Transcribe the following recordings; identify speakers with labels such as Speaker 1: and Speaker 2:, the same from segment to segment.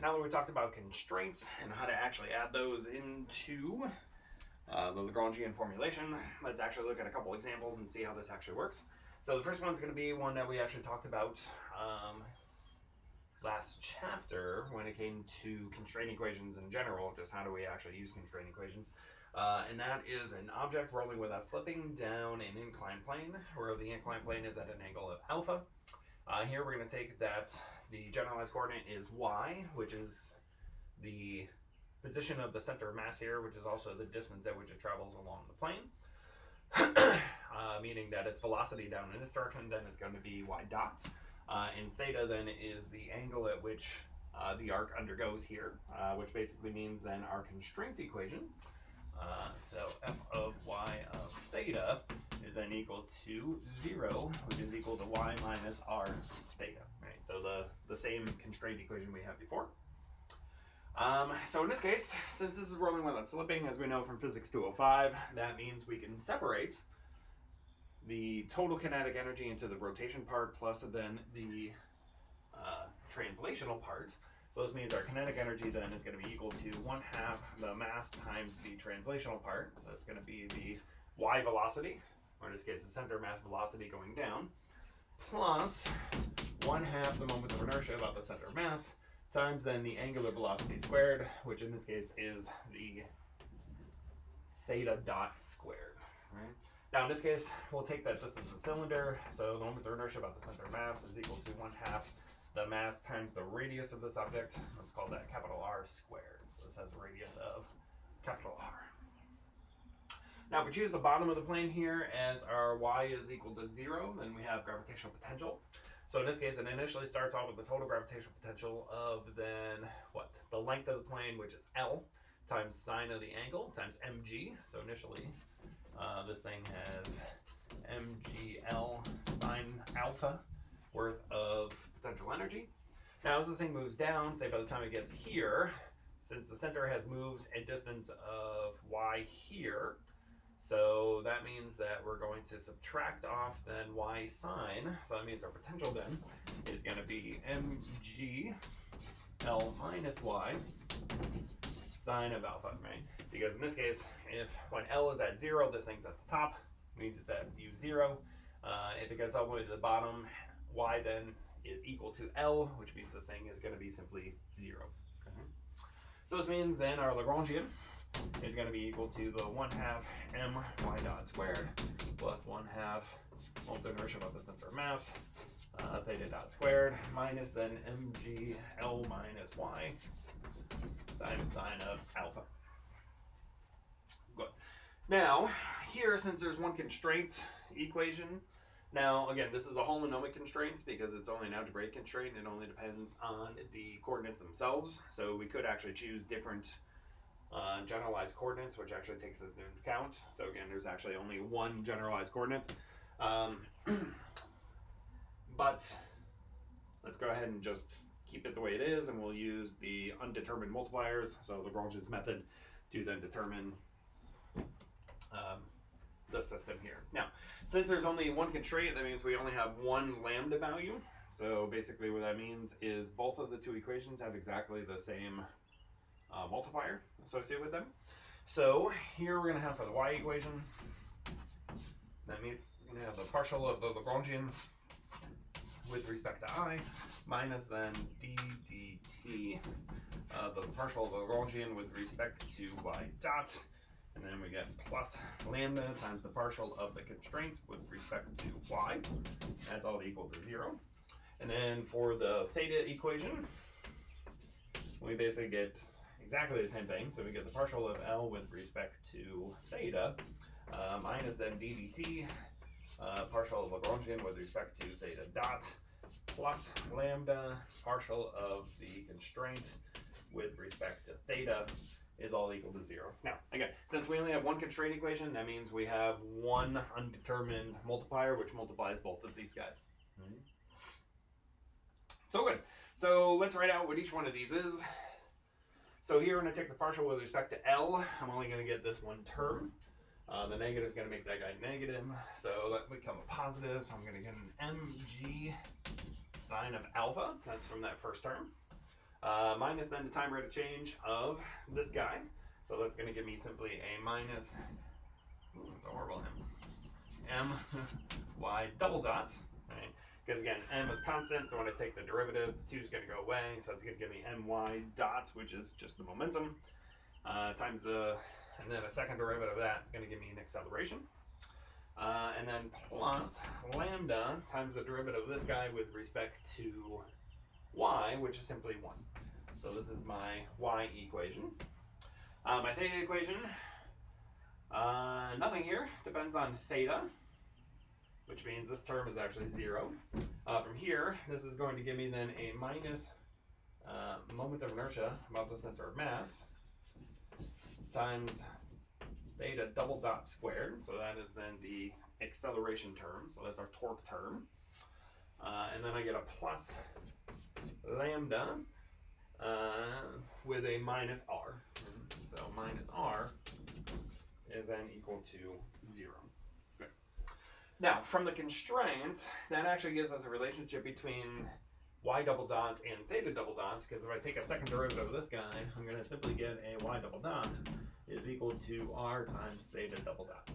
Speaker 1: now that we talked about constraints and how to actually add those into the Lagrangian formulation, let's actually look at a couple examples and see how this actually works. So the first one's going to be one that we actually talked about last chapter when it came to constraint equations in general, just how do we actually use constraint equations. And that is an object rolling without slipping down an inclined plane, where the inclined plane is at an angle of alpha. Here we're going to take that the generalized coordinate is y, which is the position of the center of mass here, which is also the distance at which it travels along the plane. Meaning that its velocity down in this direction then is going to be y dot. And theta then is the angle at which the arc undergoes here, which basically means then our constraint equation. So f of y of theta is then equal to 0, which is equal to y minus r theta. Right? So the same constraint equation we had before. So in this case, since this is rolling without slipping, as we know from Physics 205, that means we can separate the total kinetic energy into the rotation part plus then the translational part. So this means our kinetic energy then is going to be equal to 1/2 the mass times the translational part. So it's going to be the y velocity, or in this case the center mass velocity going down, plus 1/2 the moment of inertia about the center of mass, times then the angular velocity squared, which in this case is the theta dot squared. Right? Now in this case, we'll take that this is a cylinder, so the moment of inertia about the center of mass is equal to 1/2 the mass times the radius of this object. Let's call that capital R squared. So this has a radius of capital R. Now if we choose the bottom of the plane here as our y is equal to 0, then we have gravitational potential. So in this case, it initially starts off with the total gravitational potential of then what? The length of the plane, which is L, times sine of the angle, times mg. So initially, this thing has mgl sine alpha worth of potential energy. Now as this thing moves down, say by the time it gets here, since the center has moved a distance of y here, so that means that we're going to subtract off then y sine. So that means our potential then is going to be mg L minus y sine of alpha, right? Because in this case, if when L is at 0, this thing's at the top, means it's at u0. If it gets all the way to the bottom, y then is equal to L, which means this thing is going to be simply 0. Okay? So this means then our Lagrangian is going to be equal to the 1/2 m y dot squared plus 1/2 moment of inertia about the center of mass theta dot squared minus then mg L minus y times sine of alpha. Good. Now here, since there's one constraint equation, now again this is a holonomic constraint because it's only an algebraic constraint. It only depends on the coordinates themselves. So we could actually choose different generalized coordinates, which actually takes this into account. So again, there's actually only one generalized coordinate. But let's go ahead and just keep it the way it is, and we'll use the undetermined multipliers, so Lagrangian's method, to then determine the system here. Now, since there's only one constraint, that means we only have one lambda value. So basically what that means is both of the two equations have exactly the same multiplier associated with them. So here we're going to have for the y equation, that means we're going to have the partial of the Lagrangian with respect to I minus then d dt, the partial of the Lagrangian with respect to y dot, and then we get plus lambda times the partial of the constraint with respect to y. That's all equal to 0. And then for the theta equation, we basically get exactly the same thing. So we get the partial of L with respect to theta minus then d dt, partial of Lagrangian with respect to theta dot, plus lambda partial of the constraint with respect to theta is all equal to 0. Now, again, since we only have one constraint equation, that means we have one undetermined multiplier, which multiplies both of these guys. So good. So let's write out what each one of these is. So here I'm going to take the partial with respect to L. I'm only going to get this one term. The negative is going to make that guy negative. So that will become a positive. So I'm going to get an mg sine of alpha. That's from that first term. minus then the time rate of change of this guy. So that's going to give me simply a minus, that's a horrible m y double dots, right? Because again, m is constant, so when I take the derivative, 2 is going to go away, so it's going to give me my dots, which is just the momentum, times the, and then a second derivative of that is going to give me an acceleration. And then plus lambda times the derivative of this guy with respect to y, which is simply 1. So this is my y equation. My theta equation, nothing here, depends on theta, which means this term is actually 0. From here, this is going to give me then a minus moment of inertia about the center of mass times theta double dot squared, so that is then the acceleration term, so that's our torque term. And then I get a plus lambda with a minus r. So minus r is then equal to 0. Good. Now, from the constraint, that actually gives us a relationship between y double dot and theta double dot, because if I take a second derivative of this guy, I'm going to simply get a y double dot is equal to r times theta double dot.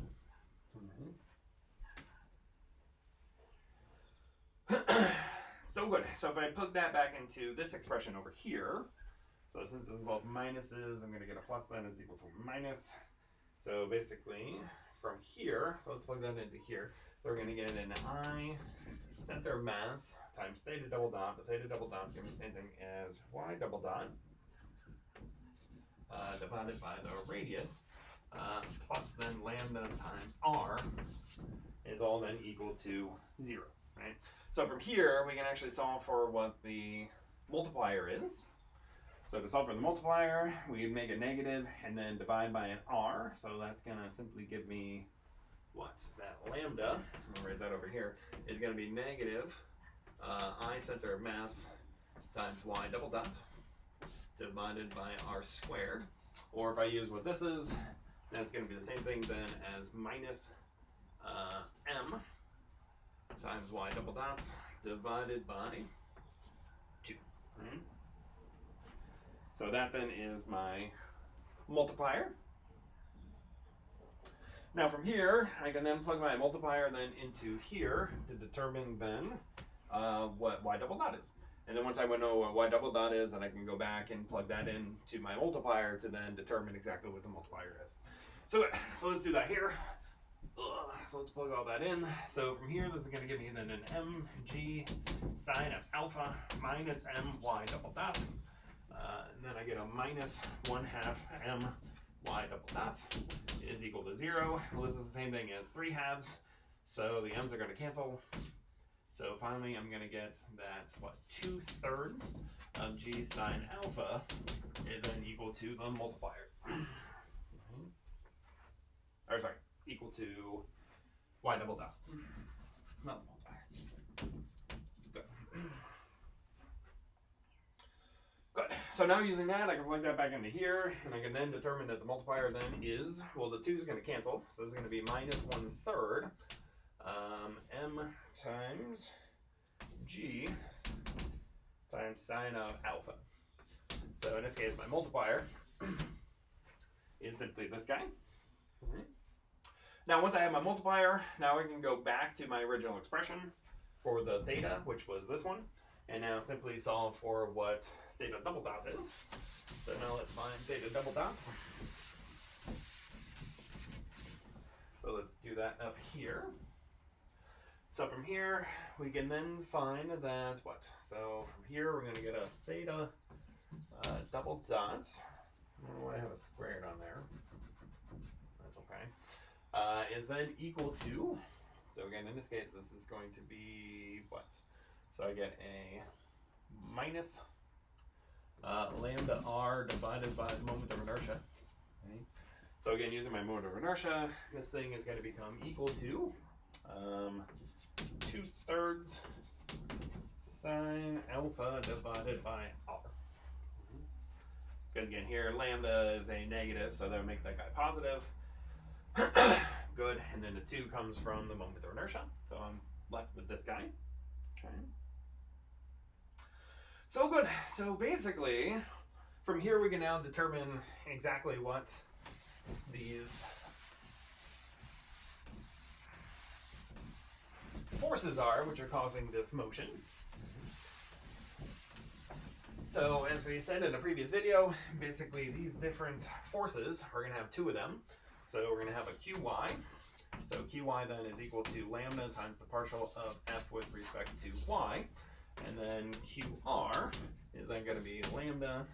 Speaker 1: So good. So if I plug that back into this expression over here, so since this is both minuses, I'm going to get a plus then is equal to minus. So basically, from here, so let's plug that into here. So we're going to get an I center of mass times theta double dot, but theta double dot is going to be the same thing as y double dot divided by the radius, plus then lambda times r is all then equal to 0, right? So from here, we can actually solve for what the multiplier is. So to solve for the multiplier, we make a negative and then divide by an r. So that's going to simply give me what? That lambda, I'm going to write that over here, is going to be negative I center of mass times y double dot divided by r squared. Or if I use what this is, then it's going to be the same thing then as minus m times y double dots divided by 2. Right? So that then is my multiplier. Now from here, I can then plug my multiplier then into here to determine then what y double dot is. And then once I know what y double dot is, then I can go back and plug that into my multiplier to then determine exactly what the multiplier is. So let's do that here. So let's plug all that in. So from here, this is going to give me then an mg sine of alpha minus my double dot. And then I get a minus 1/2 m y double dot is equal to 0. Well, this is the same thing as 3/2. So the m's are going to cancel. So finally, I'm going to get that, what, 2/3 of g sine alpha is then equal to the multiplier. Or sorry, equal to y double dot. Not the multiplier. Good. Good. So now using that, I can plug that back into here, and I can then determine that the multiplier then is, well, the 2 is going to cancel, so this is going to be minus 1/3 m times g times sine of alpha. So in this case, my multiplier is simply this guy. Now once I have my multiplier, now I can go back to my original expression for the theta, which was this one, and now simply solve for what theta double dot is. So now let's find theta double dots. So let's do that up here. So from here, we can then find that what? So from here, we're going to get a theta double dot. I don't know why I have a squared on there. That's okay. Is then equal to, so again, in this case, this is going to be what? So I get a minus lambda r divided by the moment of inertia. Okay. So again, using my moment of inertia, this thing is going to become equal to 2/3 sine alpha divided by r. Because again, here lambda is a negative, so that would make that guy positive. Good, and then the 2 comes from the moment of inertia, so I'm left with this guy. Okay. So good. So basically, from here we can now determine exactly what these forces are, which are causing this motion. So as we said in a previous video, basically these different forces, we're going to have two of them. So we're going to have a QY. So QY then is equal to lambda times the partial of F with respect to Y. And then QR is then going to be lambda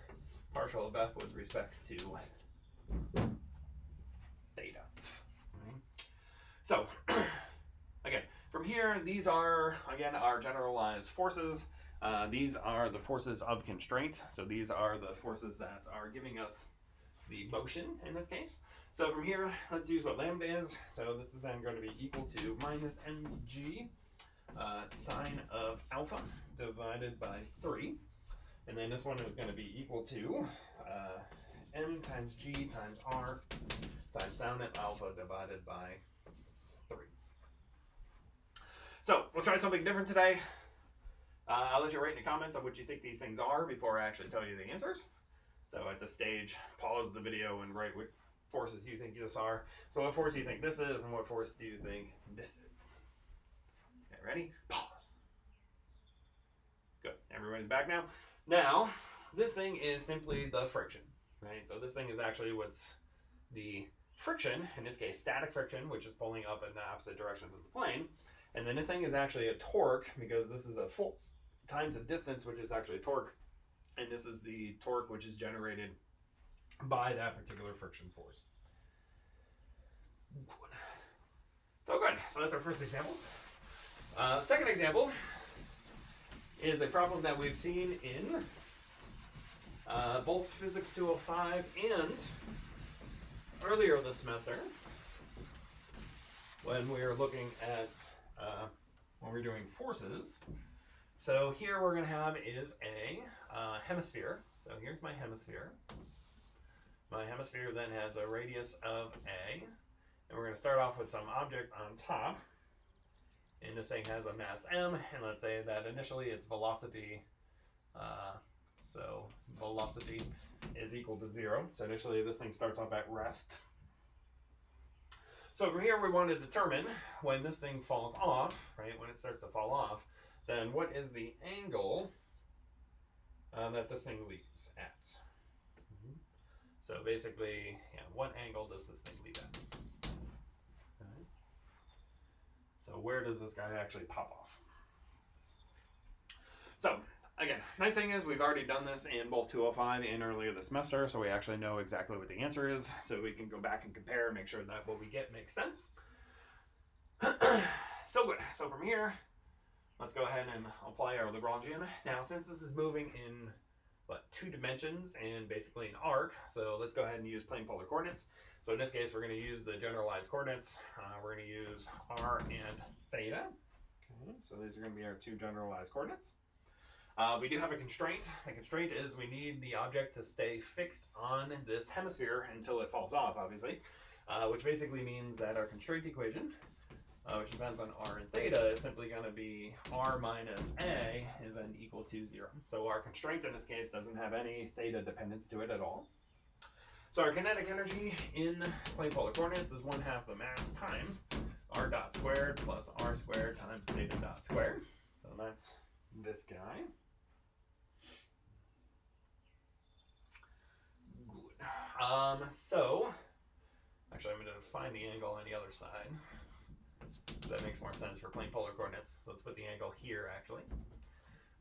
Speaker 1: partial of F with respect to theta. Okay. So again, from here, these are, again, our generalized forces. These are the forces of constraint. So these are the forces that are giving us the motion in this case. So from here, let's use what lambda is. So this is then going to be equal to minus mg sine of alpha divided by 3. And then this one is going to be equal to m times g times r times sine of alpha divided by 3. So we'll try something different today. I'll let you write in the comments on what you think these things are before I actually tell you the answers. So at this stage, pause the video and write what forces you think this are. So what force do you think this is, and what force do you think this is? Okay, ready? Pause. Good. Everybody's back now. Now, this thing is simply the friction, right? So this thing is actually what's the friction, in this case static friction, which is pulling up in the opposite direction of the plane. And then this thing is actually a torque, because this is a force times a distance, which is actually a torque. And this is the torque which is generated by that particular friction force. So good. So that's our first example. Second example is a problem that we've seen in both Physics 205 and earlier this semester when we were looking at when we're doing forces. So here we're going to have is a hemisphere. So here's my hemisphere. My hemisphere then has a radius of A. And we're going to start off with some object on top. And this thing has a mass m. And let's say that initially its velocity, so velocity is equal to 0. So initially this thing starts off at rest. So from here we want to determine when this thing falls off, right, when it starts to fall off, then what is the angle that this thing leaves at? So basically, yeah, what angle does this thing leave at? Okay. So where does this guy actually pop off? So again, nice thing is we've already done this in both 205 and earlier this semester, so we actually know exactly what the answer is, so we can go back and compare and make sure that what we get makes sense. So good. So from here, let's go ahead and apply our Lagrangian. Now, since this is moving in, what, 2 dimensions and basically an arc, so let's go ahead and use plane polar coordinates. So in this case, we're going to use the generalized coordinates. We're going to use r and theta. Okay, so these are going to be our 2 generalized coordinates. We do have a constraint. The constraint is we need the object to stay fixed on this hemisphere until it falls off, obviously, which basically means that our constraint equation, which depends on r and theta, is simply going to be r minus a is then equal to 0. So our constraint in this case doesn't have any theta dependence to it at all. So our kinetic energy in plane polar coordinates is 1/2 the mass times r dot squared plus r squared times theta dot squared. So that's this guy. Good. So actually I'm going to find the angle on the other side. That makes more sense for plane polar coordinates. So let's put the angle here, actually.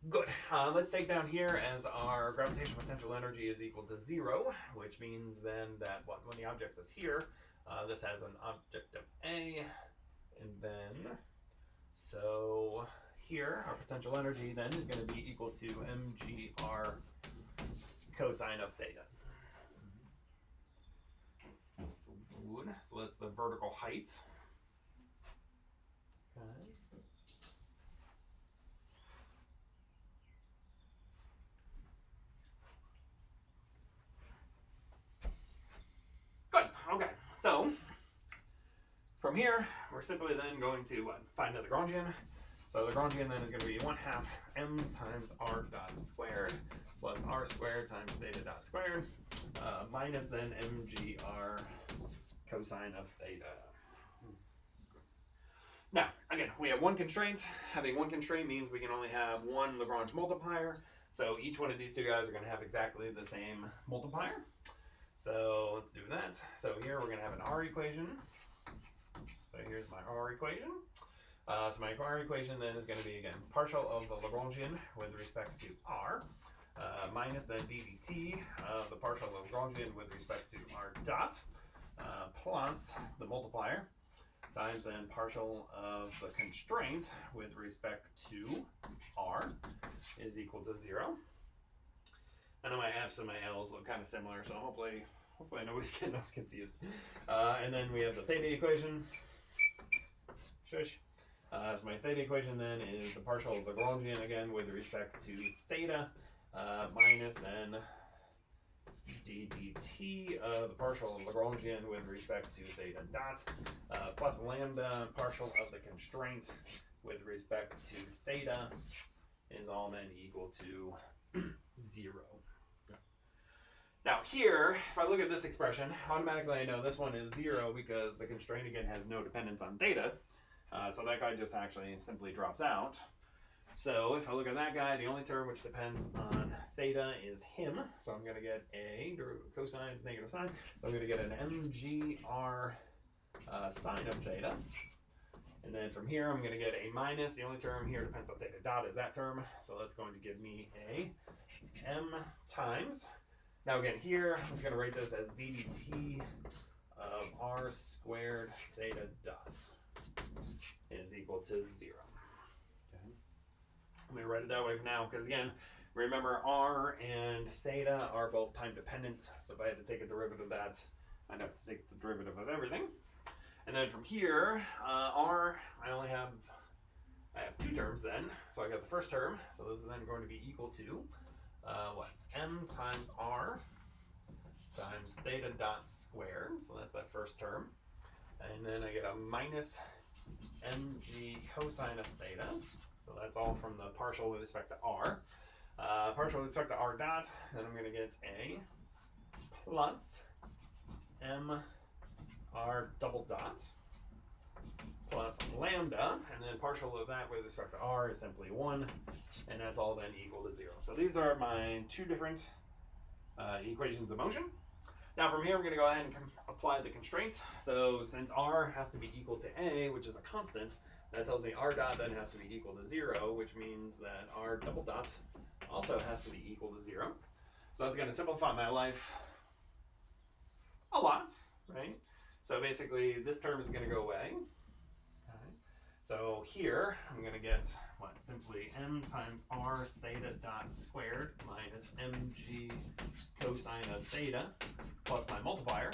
Speaker 1: Good. Let's take down here as our gravitational potential energy is equal to 0, which means then that when the object is here, this has an object of A, and then, so here, our potential energy then is going to be equal to mgr cosine of theta. Good. So that's the vertical height. Okay. Good. Okay. So from here, we're simply then going to find the Lagrangian. So Lagrangian then is going to be 1/2 m times r dot squared plus r squared times theta dot squared minus then mgr cosine of theta. Now, again, we have one constraint. Having one constraint means we can only have one Lagrange multiplier. So each one of these two guys are going to have exactly the same multiplier. So let's do that. So here we're going to have an R equation. So here's my R equation. So my R equation then is going to be, again, partial of the Lagrangian with respect to R minus then ddt of the partial of Lagrangian with respect to R dot plus the multiplier times then partial of the constraint with respect to R is equal to 0. I know my F's and my L's look kind of similar, so hopefully nobody's getting us confused. And then we have the theta equation. Shush. So my theta equation then is the partial of Lagrangian again with respect to theta minus then ddt of the partial of Lagrangian with respect to theta dot plus lambda partial of the constraint with respect to theta is all then equal to 0. Now here, if I look at this expression, automatically I know this one is 0 because the constraint again has no dependence on theta. So that guy just actually simply drops out. So if I look at that guy, the only term which depends on theta is him. So I'm going to get a derivative of cosine is negative sine. So I'm going to get an mgr sine of theta. And then from here, I'm going to get a minus. The only term here depends on theta dot is that term. So that's going to give me a m times. Now again, here, I'm going to write this as ddt of r squared theta dot is equal to 0. Let me write it that way for now, because again, remember R and theta are both time dependent. So if I had to take a derivative of that, I'd have to take the derivative of everything. And then from here, R, I have two terms then. So I got the first term. So this is then going to be equal to what? M times R times theta dot squared. So that's that first term. And then I get a minus mg cosine of theta. So that's all from the partial with respect to R. Partial with respect to R dot, then I'm going to get a plus m r double dot plus lambda, and then partial of that with respect to R is simply 1, and that's all then equal to 0. So these are my two different equations of motion. Now from here, we're going to go ahead and apply the constraints. So since R has to be equal to A, which is a constant, that tells me R dot then has to be equal to 0, which means that R double dot also has to be equal to 0. So that's going to simplify my life a lot, right? So basically, this term is going to go away. Okay. So here, I'm going to get, what, simply m times r theta dot squared minus mg cosine of theta plus my multiplier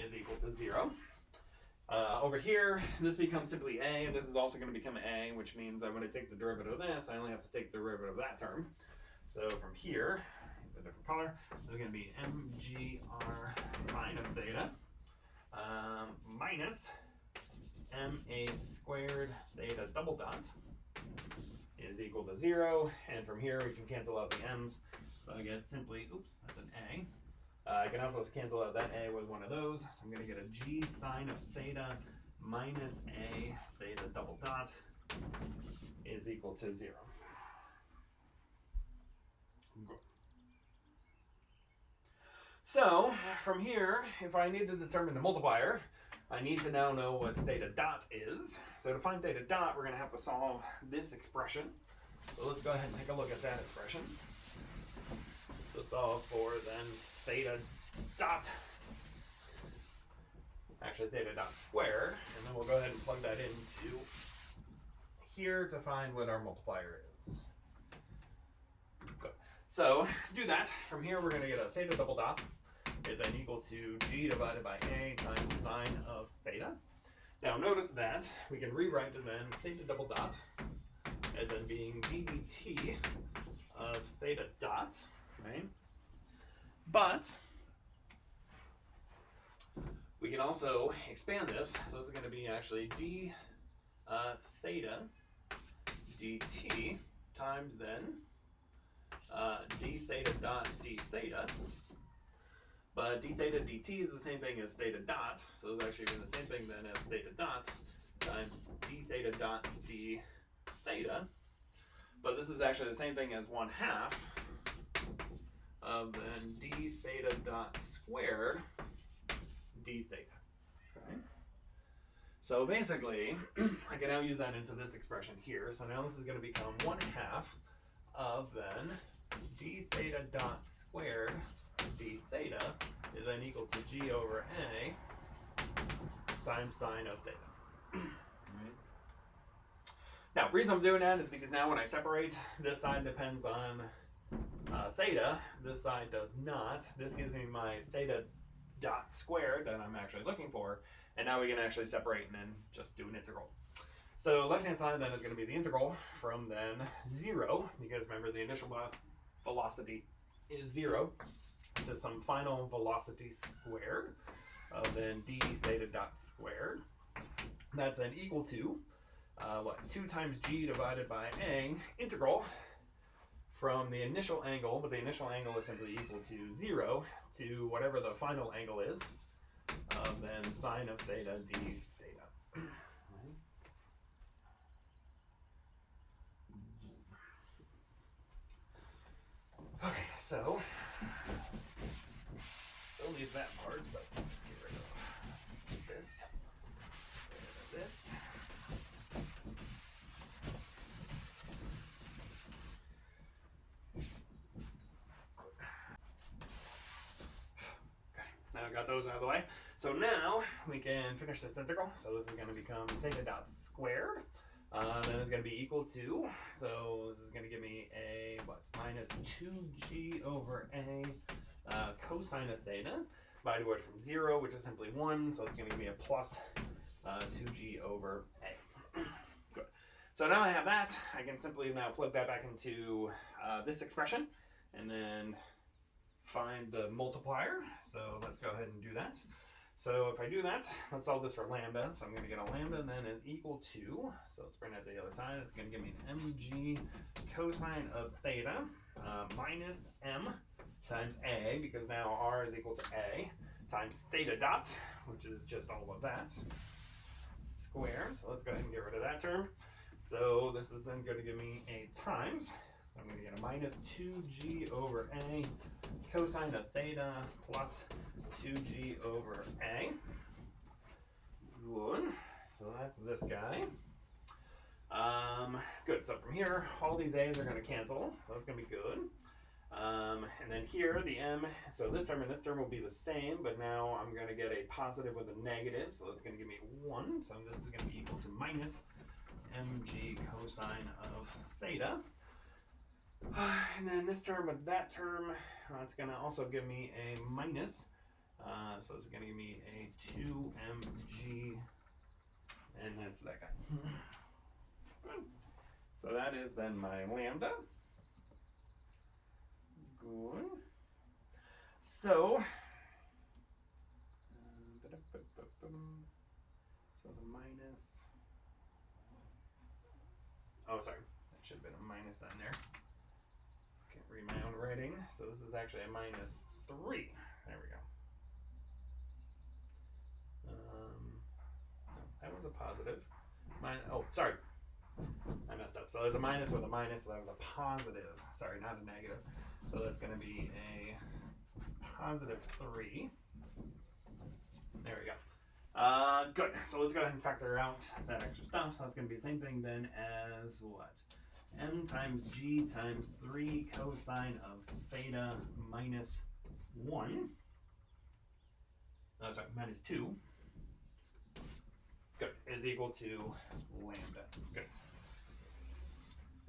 Speaker 1: is equal to 0. Over here, this becomes simply a, and this is also going to become a, which means that when I take the derivative of this, I only have to take the derivative of that term. So from here, it's a different color, there's going to be mgr sine of theta minus ma squared theta double dot is equal to 0, and from here we can cancel out the m's, so I get simply, oops, that's an a. I can also cancel out that a with one of those, so I'm going to get a g sine of theta minus a theta double dot is equal to 0. Good. So from here, if I need to determine the multiplier, I need to now know what theta dot is. So to find theta dot, we're going to have to solve this expression. So let's go ahead and take a look at that expression. To solve for then theta dot, actually theta dot squared, and then we'll go ahead and plug that into here to find what our multiplier is. Good. So do that. From here, we're going to get a theta double dot is then equal to g divided by a times sine of theta. Now notice that we can rewrite it then theta double dot as then being ddt of theta dot, right? But we can also expand this. So this is going to be actually d theta dt times then d theta dot d theta. But d theta dt is the same thing as theta dot, so it's actually the same thing then as theta dot times d theta dot d theta. But this is actually the same thing as 1/2 of then d theta dot squared d theta. Okay. So basically, I can now use that into this expression here. So now this is going to become 1/2 of then d theta dot squared d theta is then equal to g over a times sine of theta. Right. Now, the reason I'm doing that is because now when I separate, this side depends on theta, this side does not. This gives me my theta dot squared that I'm actually looking for, and now we can actually separate and then just do an integral. So left-hand side then is going to be the integral from then 0, because remember the initial velocity is 0, to some final velocity squared of then d theta dot squared. That's then equal to 2 times g divided by a integral from the initial angle, but the initial angle is simply equal to 0 to whatever the final angle is, of then sine of theta d theta. Okay, so still leave that part, but let's get rid of this. Get rid of this. Okay, now I got those out of the way. So now we can finish this integral. So this is going to become theta dot squared. Then it's going to be equal to, so this is going to give me a, minus 2g over a cosine of theta, divided away from 0, which is simply 1, so it's going to give me a plus 2g over a. Good. So now I have that, I can simply now plug that back into this expression, and then find the multiplier. So let's go ahead and do that. So if I do that, let's solve this for lambda. So I'm going to get a lambda then is equal to, so let's bring that to the other side. It's going to give me an mg cosine of theta minus m times a, because now r is equal to a, times theta dot, which is just all of that, squared. So let's go ahead and get rid of that term. So this is then going to give me a times, so I'm going to get a minus 2g over a cosine of theta plus 2g over a. Good. So that's this guy. Good. So from here, all these a's are going to cancel. So that's going to be good. And then here, the m, so this term and this term will be the same, but now I'm going to get a positive with a negative. So that's going to give me 1. So this is going to be equal to minus mg cosine of theta. And then this term with that term, it's going to also give me a minus. So it's going to give me a 2mg, and that's that guy. Good. So that is then my lambda. Good. So, so it's a minus. Oh, sorry. That should have been a minus on there. Can't read my own writing. So this is actually a minus 3. There we go. That was a positive. Oh, sorry. I messed up. So there's a minus with a minus, so that was a positive. Sorry, not a negative. So that's going to be a positive 3. There we go. Good. So let's go ahead and factor out that extra stuff. So that's going to be the same thing then as what? M times g times 3 cosine of theta minus 1. Oh, sorry, minus 2. Good. Is equal to lambda. Good.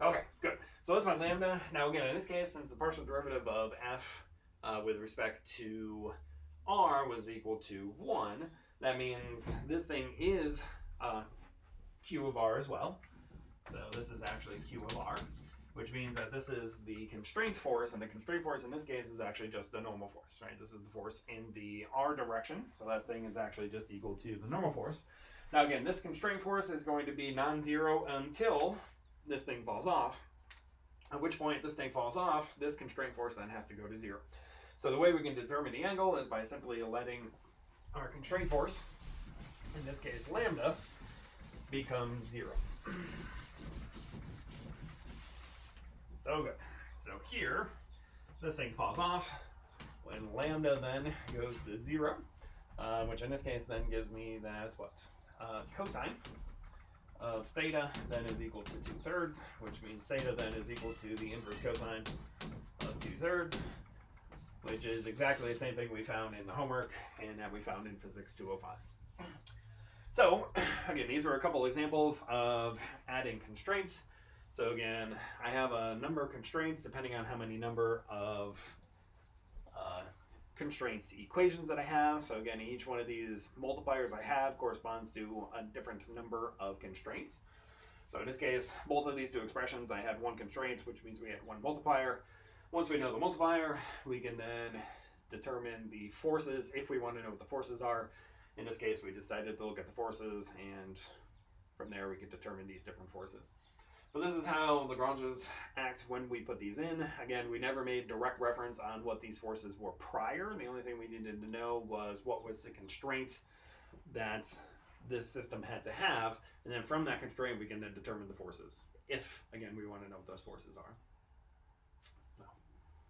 Speaker 1: Okay, good. So that's my lambda. Now again, in this case, since the partial derivative of f with respect to r was equal to 1, that means this thing is q of r as well. So this is actually q of r, which means that this is the constraint force, and the constraint force in this case is actually just the normal force, right? This is the force in the r direction, so that thing is actually just equal to the normal force. Now again, this constraint force is going to be non-zero until this thing falls off, at which point this thing falls off, this constraint force then has to go to 0. So the way we can determine the angle is by simply letting our constraint force, in this case lambda, become 0. So good. So here, this thing falls off when lambda then goes to 0, which in this case then gives me that what? Cosine of theta then is equal to 2/3, which means theta then is equal to the inverse cosine of 2/3, which is exactly the same thing we found in the homework and that we found in Physics 205. So, again, these were a couple examples of adding constraints. So again, I have a number of constraints depending on how many number of constraints equations that I have. So again, each one of these multipliers I have corresponds to a different number of constraints. So in this case, both of these two expressions, I had one constraint, which means we had one multiplier. Once we know the multiplier, we can then determine the forces if we want to know what the forces are. In this case, we decided to look at the forces, and from there we could determine these different forces. But this is how Lagranges act when we put these in. Again, we never made direct reference on what these forces were prior. The only thing we needed to know was what was the constraint that this system had to have. And then from that constraint, we can then determine the forces, if, again, we want to know what those forces are.